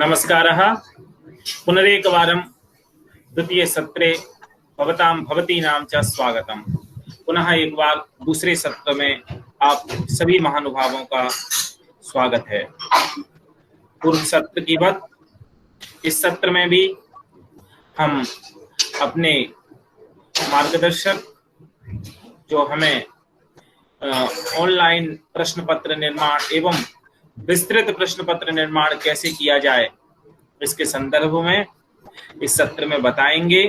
नमस्कारः। पुनरेकवारं द्वितीयसत्रे भवतां भवतीनां च स्वागतम्। पुनः एक बार दूसरे सत्र में आप सभी महानुभावों का स्वागत है। पूर्व सत्र की बात इस सत्र में भी हम अपने मार्गदर्शक जो हमें ऑनलाइन प्रश्न पत्र निर्माण एवं विस्तृत प्रश्न पत्र निर्माण कैसे किया जाए इसके संदर्भ में इस सत्र में बताएंगे।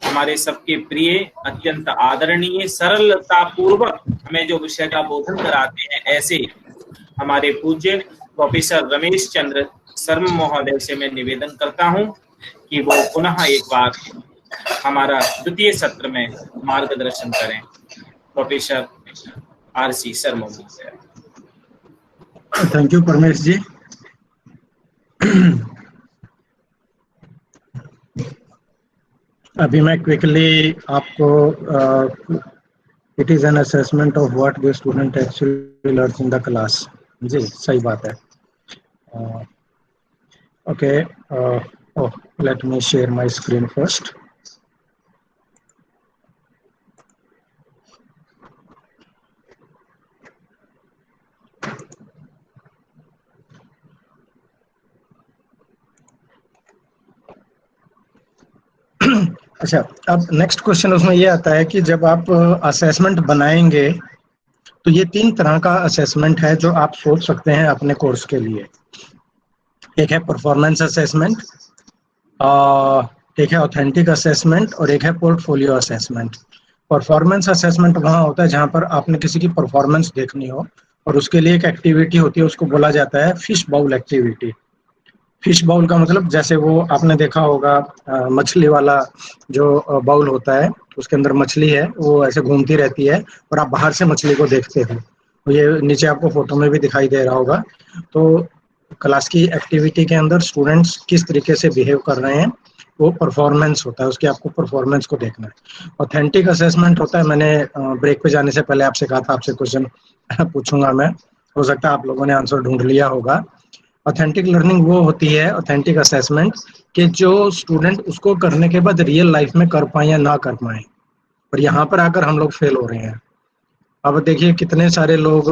हमारे सबके प्रिय, अत्यंत आदरणीय, सरलता पूर्वक हमें जो विषय का बोधन कराते हैं, ऐसे हमारे पूज्य प्रोफेसर रमेश चंद्र शर्मा महोदय से मैं निवेदन करता हूं कि वो पुनः एक बार हमारा द्वितीय सत्र में मार्गदर्शन करें। Professor R C. शर्मा महोदय। Thank you Paramesh ji. अभी मैं क्विकली आपको it is an assessment of what the student actually learns in the class. जी सही बात है। Okay, let me share my screen first. अच्छा, अब नेक्स्ट क्वेश्चन उसमें ये आता है कि जब आप असेसमेंट बनाएंगे तो ये 3 तरह का असेसमेंट है जो आप सोच सकते हैं अपने कोर्स के लिए। एक है परफॉर्मेंस असेसमेंट, एक है ऑथेंटिक असेसमेंट और एक है पोर्टफोलियो असेसमेंट। परफॉर्मेंस असेसमेंट वहाँ होता है जहाँ पर आपने किसी की परफॉर्मेंस देखनी हो और उसके लिए एक एक्टिविटी होती है, उसको बोला जाता है fish bowl activity. Fish bowl का मतलब जैसे वो आपने देखा होगा मछली वाला जो बाउल होता है, उसके अंदर मछली है, वो ऐसे घूमती रहती है और आप बाहर से मछली को देखते हो। ये नीचे आपको फोटो में भी दिखाई दे रहा होगा। तो क्लास की एक्टिविटी के अंदर स्टूडेंट्स किस तरीके से बिहेव कर रहे हैं वो परफॉर्मेंस होता है, उसकी आपको परफॉर्मेंस को देखना है। ऑथेंटिक असेसमेंट होता है, मैंने ब्रेक पे जाने से पहले आपसे कहा था आपसे क्वेश्चन पूछूंगा मैं, हो सकता है आप लोगों ने आंसर ढूंढ लिया होगा। ऑथेंटिक लर्निंग वो होती है, ऑथेंटिक असेसमेंट, कि जो स्टूडेंट उसको करने के बाद रियल लाइफ में कर पाए या ना कर पाए, और यहाँ पर आकर हम लोग फेल हो रहे हैं। अब देखिए कितने सारे लोग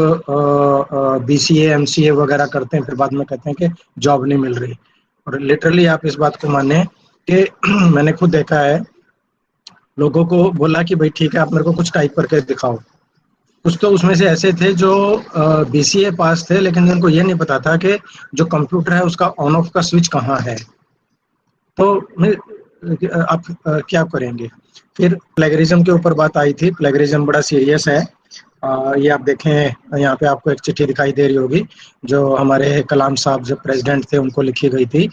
BCA MCA वगैरह करते हैं, फिर बाद में कहते हैं कि जॉब नहीं मिल रही। और लिटरली आप इस बात को माने कि मैंने खुद देखा है, लोगों को बोला कि भाई ठीक है आप मेरे को कुछ टाइप करके दिखाओ। कुछ तो उसमें से ऐसे थे जो BCA पास थे, लेकिन उनको ये नहीं पता था कि जो कंप्यूटर है उसका ऑन ऑफ का स्विच कहाँ है। तो आप क्या करेंगे। फिर प्लेगरिज्म के ऊपर बात आई थी। प्लेगरिज्म बड़ा सीरियस है। ये आप देखें, यहाँ पे आपको एक चिट्ठी दिखाई दे रही होगी जो हमारे कलाम साहब जब प्रेसिडेंट थे उनको लिखी गई थी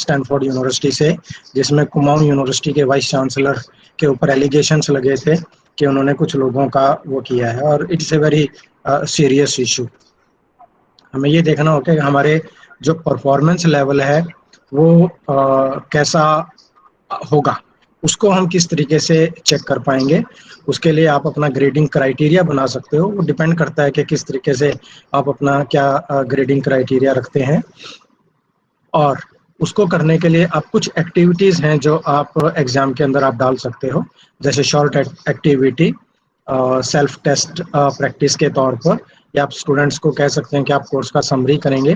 स्टैनफोर्ड यूनिवर्सिटी से, जिसमें कुमाऊं यूनिवर्सिटी के वाइस चांसलर के ऊपर एलिगेशंस लगे थे कि उन्होंने कुछ लोगों का वो किया है, और it's a very serious issue. हमें ये देखना होगा कि हमारे जो परफॉर्मेंस लेवल है वो कैसा होगा, उसको हम किस तरीके से चेक कर पाएंगे। उसके लिए आप अपना ग्रेडिंग क्राइटेरिया बना सकते हो। वो डिपेंड करता है कि किस तरीके से आप अपना क्या ग्रेडिंग क्राइटेरिया रखते हैं, और उसको करने के लिए आप कुछ एक्टिविटीज़ हैं जो आप एग्ज़ाम के अंदर आप डाल सकते हो, जैसे short activity, self test practice के तौर पर, या आप स्टूडेंट्स को कह सकते हैं कि आप कोर्स का समरी करेंगे।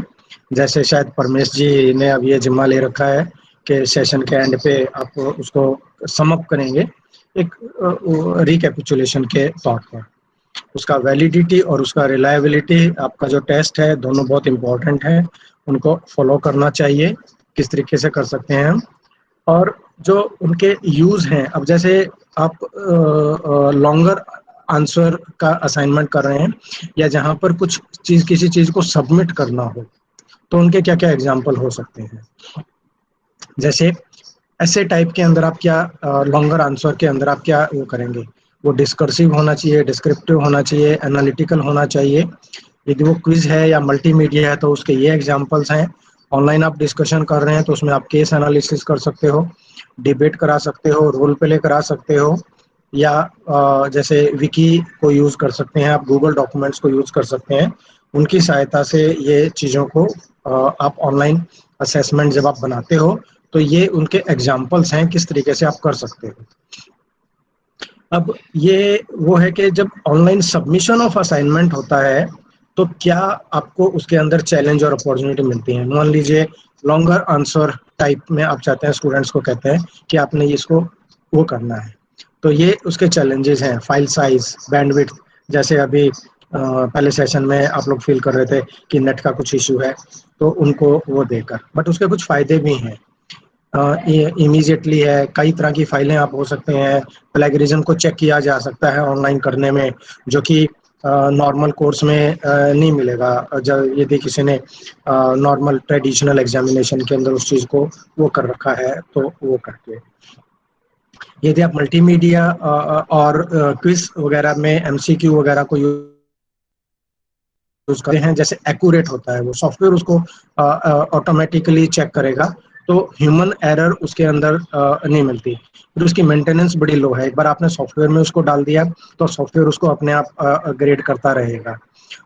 जैसे शायद परमेश जी ने अब ये जिम्मा ले रखा है कि सेशन के एंड पे आप उसको सम अप करेंगे एक रिकैपिचुलेशन के तौर पर। उसका वैलिडिटी और उसका रिलायबिलिटी, आपका जो टेस्ट है, दोनों बहुत इंपॉर्टेंट है, उनको फॉलो करना चाहिए। किस तरीके से कर सकते हैं हम, और जो उनके यूज़ हैं, अब जैसे आप लॉन्गर आंसर का असाइनमेंट कर रहे हैं या जहाँ पर कुछ चीज़ किसी चीज़ को सबमिट करना हो, तो उनके क्या क्या एग्जाम्पल हो सकते हैं। जैसे ऐसे टाइप के अंदर आप क्या लॉन्गर आंसर के अंदर आप क्या वो करेंगे, वो डिस्कर्सिव होना चाहिए, डिस्क्रिप्टिव होना चाहिए, एनालिटिकल होना चाहिए। यदि वो क्विज है या मल्टीमीडिया है तो उसके ये एग्जांपल्स हैं। ऑनलाइन आप डिस्कशन कर रहे हैं तो उसमें आप केस एनालिसिस कर सकते हो, डिबेट करा सकते हो, रोल प्ले करा सकते हो, या जैसे विकी को यूज़ कर सकते हैं आप, गूगल डॉक्यूमेंट्स को यूज़ कर सकते हैं। उनकी सहायता से ये चीज़ों को आप ऑनलाइन असेसमेंट जब आप बनाते हो तो ये उनके एग्जाम्पल्स हैं किस तरीके से आप कर सकते हो। अब ये वो है कि जब ऑनलाइन सबमिशन ऑफ असाइनमेंट होता है तो क्या आपको उसके अंदर चैलेंज और अपॉर्चुनिटी मिलती है। मान लीजिए लॉन्गर आंसर टाइप में आप चाहते हैं, स्टूडेंट्स को कहते हैं कि आपने इसको वो करना है, तो ये उसके चैलेंजेस हैं। फाइल साइज, बैंडविड्थ, जैसे अभी पहले सेशन में आप लोग फील कर रहे थे कि नेट का कुछ इशू है, तो उनको वो देकर, बट उसके कुछ फायदे भी हैं। इमीडिएटली है, कई तरह की फाइलें आप हो सकते हैं, प्लेगरिज्म को चेक किया जा सकता है ऑनलाइन करने में, जो कि नॉर्मल कोर्स में नहीं मिलेगा। जब यदि किसी ने नॉर्मल ट्रेडिशनल एग्जामिनेशन के अंदर उस चीज़ को वो कर रखा है तो वो करके, यदि आप मल्टीमीडिया और क्विज वगैरह में एमसीक्यू वगैरह को यूज करते हैं, जैसे एक्यूरेट होता है वो सॉफ्टवेयर, उसको ऑटोमेटिकली चेक करेगा, तो ह्यूमन एरर उसके अंदर नहीं मिलती। फिर उसकी मेंटेनेंस बड़ी लो है, एक बार आपने सॉफ्टवेयर में उसको डाल दिया तो सॉफ्टवेयर उसको अपने आप ग्रेड करता रहेगा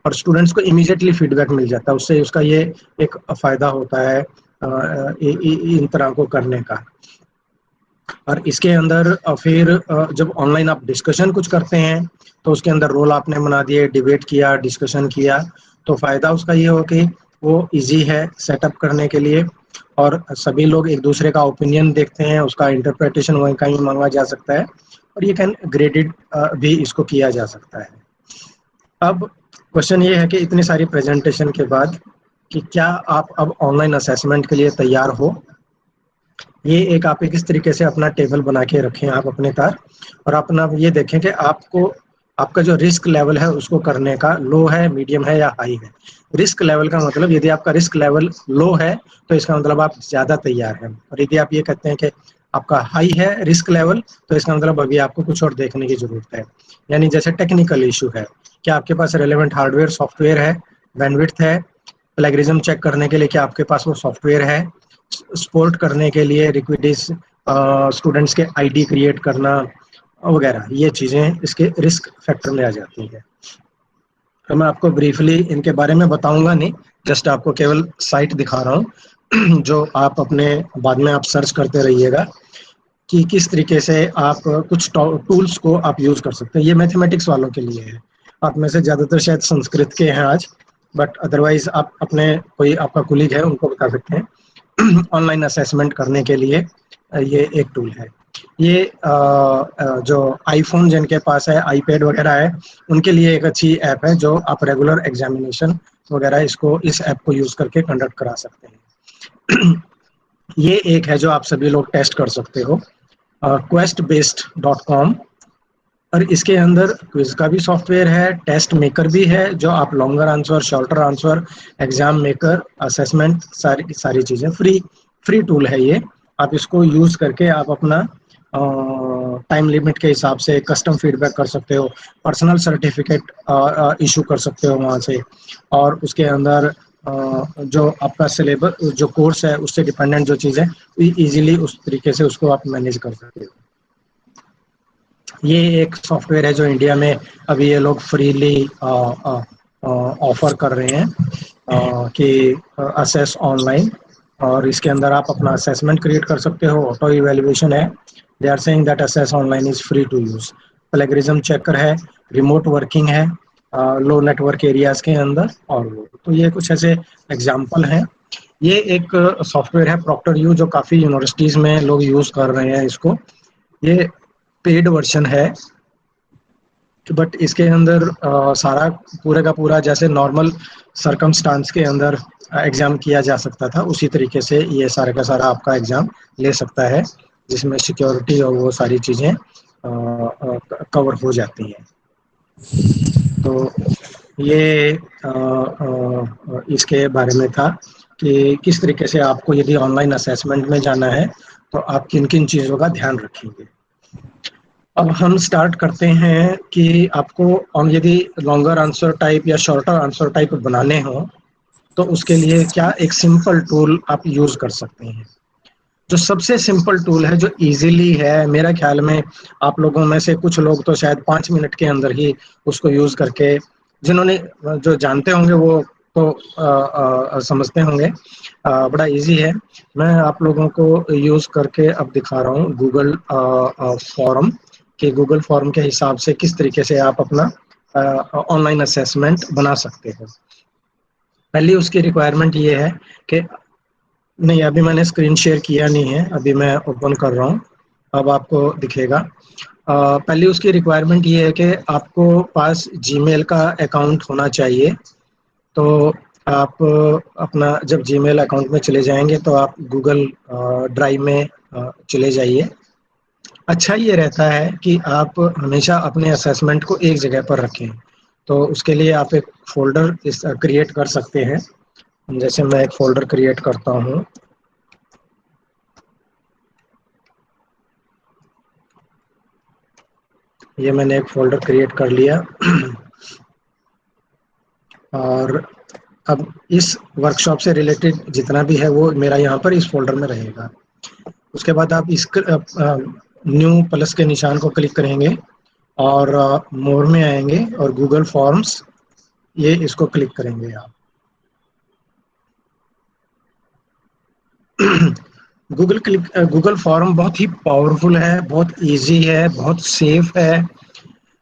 और स्टूडेंट्स को इमीडिएटली फीडबैक मिल जाता है। उससे उसका ये एक फायदा होता है इन तरह को करने का। और इसके अंदर फिर जब ऑनलाइन आप डिस्कशन कुछ करते हैं तो उसके अंदर रोल आपने बना दिए, डिबेट किया, डिस्कशन किया, तो फायदा उसका ये हो कि वो इजी है सेटअप करने के लिए और सभी लोग एक दूसरे का ओपिनियन देखते हैं, उसका इंटरप्रिटेशन वहीं कहीं मांगा जा सकता है और ये कैन ग्रेडेड भी इसको किया जा सकता है। अब क्वेश्चन ये है कि इतनी सारी प्रेजेंटेशन के बाद कि क्या आप अब ऑनलाइन असेसमेंट के लिए तैयार हो। ये एक आप किस तरीके से अपना टेबल बना के रखें आप अपने तार, और अपना ये देखें कि आपको आपका जो रिस्क लेवल है उसको करने का लो है, मीडियम है या हाई है। रिस्क लेवल का मतलब यदि आपका रिस्क लेवल लो है तो इसका मतलब आप ज़्यादा तैयार हैं, और यदि आप ये कहते हैं कि आपका हाई है रिस्क लेवल तो इसका मतलब अभी आपको कुछ और देखने की जरूरत है। यानी जैसे टेक्निकल इशू है, क्या आपके पास रेलेवेंट हार्डवेयर सॉफ्टवेयर है, बैंडविड्थ है, प्लेगरिज्म चेक करने के लिए क्या आपके पास वो सॉफ्टवेयर है, सपोर्ट करने के लिए रिक्विडिस स्टूडेंट्स के आईडी क्रिएट करना वगैरह, ये चीज़ें इसके रिस्क फैक्टर में आ जाती है। तो मैं आपको ब्रीफली इनके बारे में बताऊंगा नहीं, जस्ट आपको केवल साइट दिखा रहा हूँ जो आप अपने बाद में आप सर्च करते रहिएगा कि किस तरीके से आप कुछ टूल्स को आप यूज़ कर सकते हैं। ये मैथमेटिक्स वालों के लिए है, आप में से ज़्यादातर शायद संस्कृत के हैं आज, बट अदरवाइज आप अपने कोई आपका कुलीग है उनको बता सकते हैं। ऑनलाइन असेसमेंट करने के लिए ये एक टूल है। ये जो आईफोन जिनके पास है, आईपैड वगैरह है, उनके लिए एक अच्छी ऐप है जो आप रेगुलर एग्जामिनेशन वगैरह इसको इस ऐप को यूज़ करके कंडक्ट करा सकते हैं। ये एक है जो आप सभी लोग टेस्ट कर सकते हो, questbased.com, और इसके अंदर क्विज का भी सॉफ्टवेयर है, टेस्ट मेकर भी है जो आप longer answer, shorter answer, exam maker, assessment, सारी चीज़ें फ्री टूल है ये। आप इसको यूज़ करके आप अपना टाइम लिमिट के हिसाब से कस्टम फीडबैक कर सकते हो, पर्सनल सर्टिफिकेट इशू कर सकते हो वहाँ से, और उसके अंदर जो आपका सिलेबस जो कोर्स है उससे डिपेंडेंट जो चीज़ें इजीली उस तरीके से उसको आप मैनेज कर सकते हो। ये एक सॉफ्टवेयर है जो इंडिया में अभी ये लोग फ्रीली ऑफर कर रहे हैं कि असेस ऑनलाइन, और इसके अंदर आप अपना असेसमेंट क्रिएट कर सकते हो, ऑटो इवेल्युएशन है, they are saying that assess online is free to use, plagiarism checker है, रिमोट वर्किंग है लो नेटवर्क एरियाज के अंदर, और वो तो ये कुछ ऐसे एग्जाम्पल हैं। ये एक सॉफ्टवेयर है प्रॉक्टर यू जो काफ़ी यूनिवर्सिटीज़ में लोग यूज़ कर रहे हैं इसको। ये पेड वर्जन है, बट इसके अंदर सारा पूरे का पूरा जैसे नॉर्मल सरकमस्टांस के अंदर एग्ज़ाम किया जा सकता था उसी तरीके से ये सारे का सारा आपका एग्ज़ाम ले सकता है, जिसमें सिक्योरिटी और वो सारी चीज़ें कवर हो जाती हैं। तो ये इसके बारे में था कि किस तरीके से आपको यदि ऑनलाइन असेसमेंट में जाना है तो आप किन किन चीज़ों का ध्यान रखेंगे। अब हम स्टार्ट करते हैं कि आपको यदि लॉन्गर आंसर टाइप या शॉर्टर आंसर टाइप बनाने हो तो उसके लिए क्या एक सिंपल टूल आप यूज़ कर सकते हैं। जो सबसे सिंपल टूल है जो इजीली है, मेरा ख्याल में आप लोगों में से कुछ लोग तो शायद 5 मिनट के अंदर ही उसको यूज़ करके, जिन्होंने जो जानते होंगे वो तो समझते होंगे। बड़ा इजी है। मैं आप लोगों को यूज करके अब दिखा रहा हूँ गूगल फॉर्म, कि गूगल फॉर्म के हिसाब से किस तरीके से आप अपना ऑनलाइन असेसमेंट बना सकते हो। पहली उसकी रिक्वायरमेंट ये है कि, नहीं अभी मैंने स्क्रीन शेयर किया नहीं है, अभी मैं ओपन कर रहा हूँ, अब आपको दिखेगा। पहली उसकी रिक्वायरमेंट ये है कि आपको पास जीमेल का अकाउंट होना चाहिए। तो आप अपना जब जीमेल अकाउंट में चले जाएंगे तो आप गूगल ड्राइव में चले जाइए। अच्छा ये रहता है कि आप हमेशा अपने असेसमेंट को एक जगह पर रखें, तो उसके लिए आप एक फोल्डर क्रिएट कर सकते हैं। जैसे मैं एक फोल्डर क्रिएट करता हूँ, ये मैंने एक फोल्डर क्रिएट कर लिया और अब इस वर्कशॉप से रिलेटेड जितना भी है वो मेरा यहाँ पर इस फोल्डर में रहेगा। उसके बाद आप इस न्यू प्लस के निशान को क्लिक करेंगे और मोर में आएंगे और गूगल फॉर्म्स, ये इसको क्लिक करेंगे आप। गूगल फॉर्म बहुत ही पावरफुल है, बहुत इजी है, बहुत सेफ है,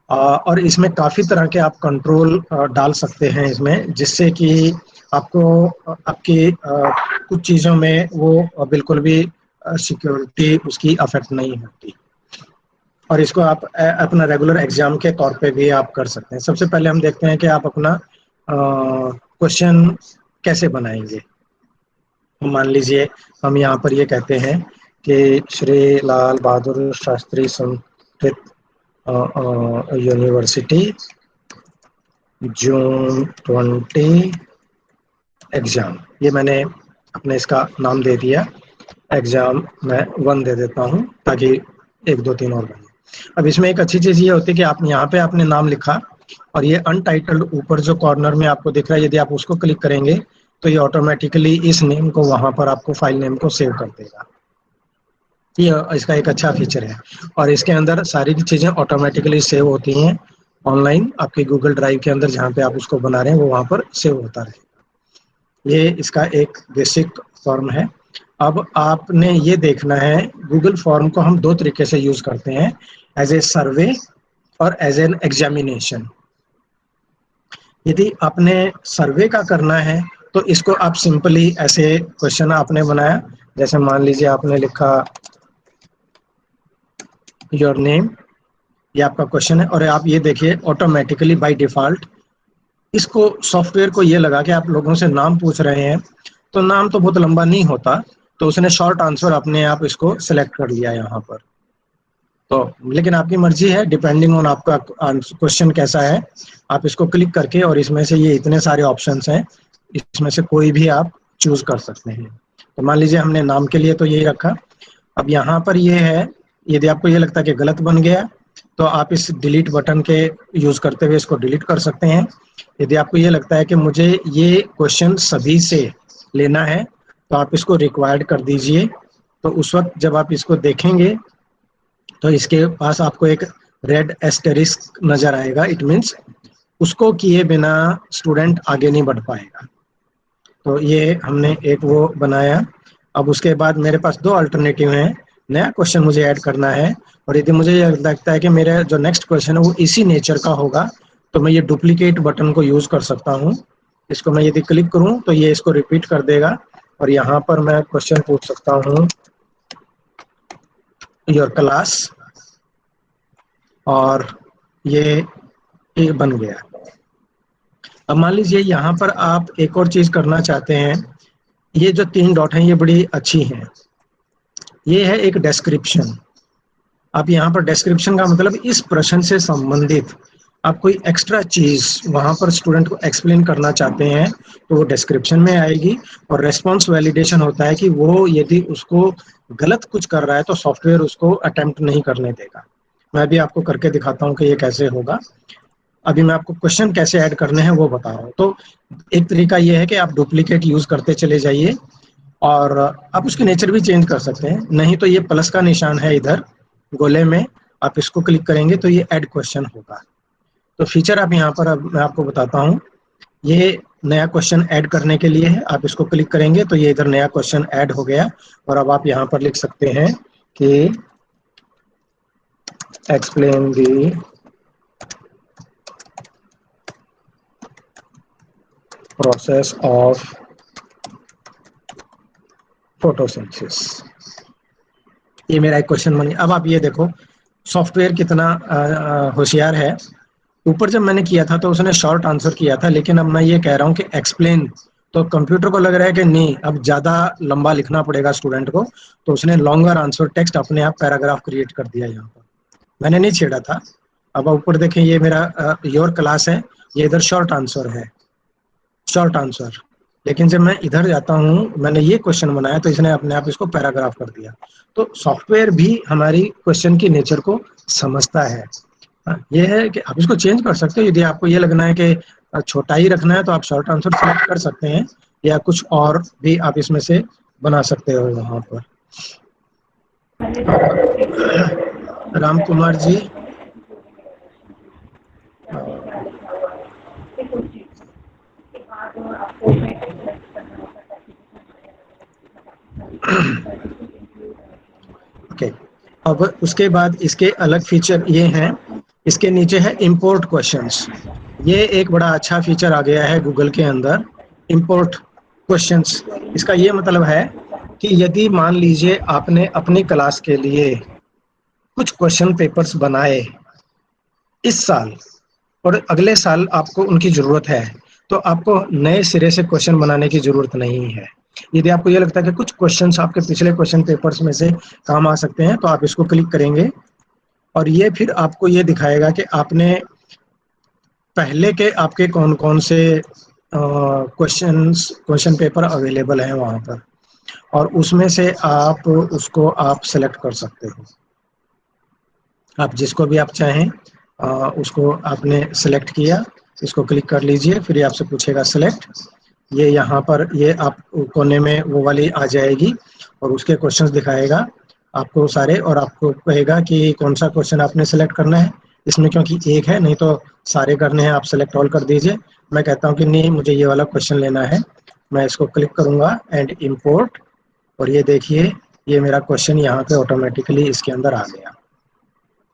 और इसमें काफ़ी तरह के आप कंट्रोल डाल सकते हैं इसमें, जिससे कि आपको आपकी कुछ चीज़ों में वो बिल्कुल भी सिक्योरिटी उसकी अफेक्ट नहीं होती। और इसको आप अपना रेगुलर एग्जाम के तौर पे भी आप कर सकते हैं। सबसे पहले हम देखते हैं कि आप अपना क्वेश्चन कैसे बनाएंगे। मान लीजिए हम यहाँ पर ये कहते हैं कि श्री लाल बहादुर शास्त्री संस्कृत यूनिवर्सिटी जून 20 एग्जाम, ये मैंने अपने इसका नाम दे दिया। एग्जाम मैं 1 दे देता हूँ ताकि 1 2 3 और बने। अब इसमें एक अच्छी चीज़ ये होती है कि आप यहाँ पे आपने नाम लिखा और ये अनटाइटल्ड ऊपर जो कॉर्नर में आपको दिख रहा है, यदि आप उसको क्लिक करेंगे तो ये ऑटोमेटिकली इस नेम को वहाँ पर आपको फाइल नेम को सेव कर देगा। ये इसका एक अच्छा फीचर है और इसके अंदर सारी की चीज़ें ऑटोमेटिकली सेव होती हैं ऑनलाइन आपके गूगल ड्राइव के अंदर, जहाँ पे आप उसको बना रहे हैं वो वहाँ पर सेव होता रहेगा। ये इसका एक बेसिक फॉर्म है। अब आपने ये देखना है, गूगल फॉर्म को हम 2 तरीके से यूज करते हैं, एज ए सर्वे और एज एन एग्जामिनेशन। यदि आपने सर्वे का करना है तो इसको आप सिंपली ऐसे क्वेश्चन आपने बनाया, जैसे मान लीजिए आपने लिखा योर नेम, ये आपका क्वेश्चन है, और आप ये देखिए ऑटोमेटिकली बाय डिफॉल्ट इसको सॉफ्टवेयर को ये लगा कि आप लोगों से नाम पूछ रहे हैं तो नाम तो बहुत लंबा नहीं होता, तो उसने शॉर्ट आंसर अपने आप इसको सिलेक्ट कर लिया यहाँ पर। तो लेकिन आपकी मर्जी है, डिपेंडिंग ऑन आपका क्वेश्चन कैसा है, आप इसको क्लिक करके और इसमें से ये इतने सारे ऑप्शंस हैं, इसमें से कोई भी आप चूज कर सकते हैं। तो मान लीजिए हमने नाम के लिए तो यही रखा। अब यहाँ पर ये है, यदि आपको ये लगता है कि गलत बन गया तो आप इस डिलीट बटन के यूज करते हुए इसको डिलीट कर सकते हैं। यदि आपको ये लगता है कि मुझे ये क्वेश्चन सभी से लेना है तो आप इसको रिक्वायर्ड कर दीजिए। तो उस वक्त जब आप इसको देखेंगे तो इसके पास आपको एक रेड एस्टेरिस्क नजर आएगा, इट मीन्स उसको किए बिना स्टूडेंट आगे नहीं बढ़ पाएगा। तो ये हमने एक वो बनाया। अब उसके बाद मेरे पास 2 अल्टरनेटिव हैं, नया क्वेश्चन मुझे ऐड करना है और यदि मुझे ये लगता है कि मेरा जो नेक्स्ट क्वेश्चन है वो इसी नेचर का होगा तो मैं ये डुप्लीकेट बटन को यूज कर सकता हूँ। इसको मैं यदि क्लिक करूँ तो ये इसको रिपीट कर देगा और यहाँ पर मैं क्वेश्चन पूछ सकता हूँ योर क्लास, और ये बन गया। अब मान लीजिए यहाँ पर आप एक और चीज करना चाहते हैं, ये जो 3 डॉट हैं ये बड़ी अच्छी हैं, ये है एक डिस्क्रिप्शन। आप यहाँ पर डिस्क्रिप्शन का मतलब इस प्रश्न से संबंधित आप कोई एक्स्ट्रा चीज वहां पर स्टूडेंट को एक्सप्लेन करना चाहते हैं तो वो डिस्क्रिप्शन में आएगी। और रेस्पॉन्स वैलिडेशन होता है कि वो यदि उसको गलत कुछ कर रहा है तो सॉफ्टवेयर उसको अटेम्प्ट नहीं करने देगा। मैं भी आपको करके दिखाता हूँ कि ये कैसे होगा। अभी मैं आपको क्वेश्चन कैसे ऐड करने हैं वो बता रहा हूँ। तो एक तरीका ये है कि आप डुप्लीकेट यूज करते चले जाइए और आप उसके नेचर भी चेंज कर सकते हैं। नहीं तो ये प्लस का निशान है इधर गोले में, आप इसको क्लिक करेंगे तो ये ऐड क्वेश्चन होगा। तो फीचर आप यहाँ पर अब मैं आपको बताता हूँ, ये नया क्वेश्चन ऐड करने के लिए है, आप इसको क्लिक करेंगे तो ये इधर नया क्वेश्चन ऐड हो गया। और अब आप यहाँ पर लिख सकते हैं कि explain the process of photosynthesis. ये मेरा एक क्वेश्चन बन गया। अब आप ये देखो सॉफ्टवेयर कितना होशियार है। ऊपर जब मैंने किया था तो उसने शॉर्ट आंसर किया था, लेकिन अब मैं ये कह रहा हूँ कि एक्सप्लेन, तो कंप्यूटर को लग रहा है कि नहीं अब ज्यादा लंबा लिखना पड़ेगा स्टूडेंट को, तो उसने लॉन्गर आंसर टेक्स्ट अपने आप पैराग्राफ क्रिएट कर दिया। यहाँ पर मैंने नहीं छेड़ा था। अब ऊपर देखें, ये मेरा योर क्लास है, ये इधर शॉर्ट आंसर है, शॉर्ट आंसर। लेकिन जब मैं इधर जाता हूँ, मैंने ये क्वेश्चन बनाया तो इसने अपने आप इसको पैराग्राफ कर दिया। तो सॉफ्टवेयर भी हमारी क्वेश्चन की नेचर को समझता है। ये है कि आप इसको चेंज कर सकते हो। यदि आपको ये लगना है कि छोटा ही रखना है तो आप शॉर्ट आंसर सेलेक्ट कर सकते हैं, या कुछ और भी आप इसमें से बना सकते हो। वहां पर राम कुमार जी, ओके। अब उसके बाद इसके अलग फीचर ये हैं, इसके नीचे है इंपोर्ट क्वेश्चंस। ये एक बड़ा अच्छा फीचर आ गया है गूगल के अंदर, इंपोर्ट क्वेश्चंस। इसका ये मतलब है कि यदि मान लीजिए आपने अपनी क्लास के लिए कुछ क्वेश्चन पेपर्स बनाए इस साल और अगले साल आपको उनकी जरूरत है, तो आपको नए सिरे से क्वेश्चन बनाने की जरूरत नहीं है। यदि आपको ये लगता है कि कुछ क्वेश्चंस आपके पिछले क्वेश्चन पेपर्स में से काम आ सकते हैं, तो आप इसको क्लिक करेंगे और ये फिर आपको ये दिखाएगा कि आपने पहले के आपके कौन कौन से क्वेश्चन पेपर अवेलेबल हैं वहाँ पर, और उसमें से आप उसको आप सेलेक्ट कर सकते हो। आप जिसको भी आप चाहें उसको आपने सेलेक्ट किया, इसको क्लिक कर लीजिए, फिर ये आपसे पूछेगा सेलेक्ट। ये यहाँ पर ये आप कोने में वो वाली आ जाएगी और उसके क्वेश्चंस दिखाएगा आपको सारे, और आपको कहेगा कि कौन सा क्वेश्चन आपने सेलेक्ट करना है। इसमें क्योंकि एक है, नहीं तो सारे करने हैं, आप सेलेक्ट ऑल कर दीजिए। मैं कहता हूँ कि नहीं, मुझे ये वाला क्वेश्चन लेना है। मैं इसको क्लिक करूँगा एंड इम्पोर्ट, और ये देखिए ये मेरा क्वेश्चन यहाँ पे ऑटोमेटिकली इसके अंदर आ गया।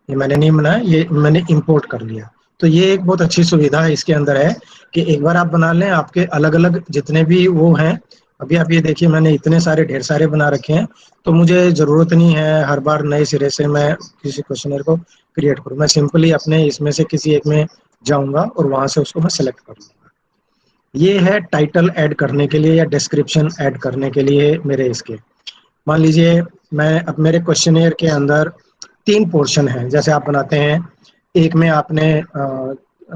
ये मैंने नहीं बनाया, ये मैंने इंपोर्ट कर लिया। तो ये एक बहुत अच्छी सुविधा है इसके अंदर है कि एक बार आप बना लें, आपके अलग अलग जितने भी वो हैं, अभी आप ये देखिए मैंने इतने सारे ढेर सारे बना रखे हैं, तो मुझे ज़रूरत नहीं है हर बार नए सिरे से मैं किसी क्वेश्चनर को क्रिएट करूँ। मैं सिंपली अपने इसमें से किसी एक में जाऊँगा और वहाँ से उसको मैं सेलेक्ट कर लूँगा। ये है टाइटल ऐड करने के लिए या डिस्क्रिप्शन ऐड करने के लिए मेरे इसके। मान लीजिए मैं अब मेरे क्वेश्चनियर के अंदर 3 पोर्शन हैं, जैसे आप बनाते हैं, एक में आपने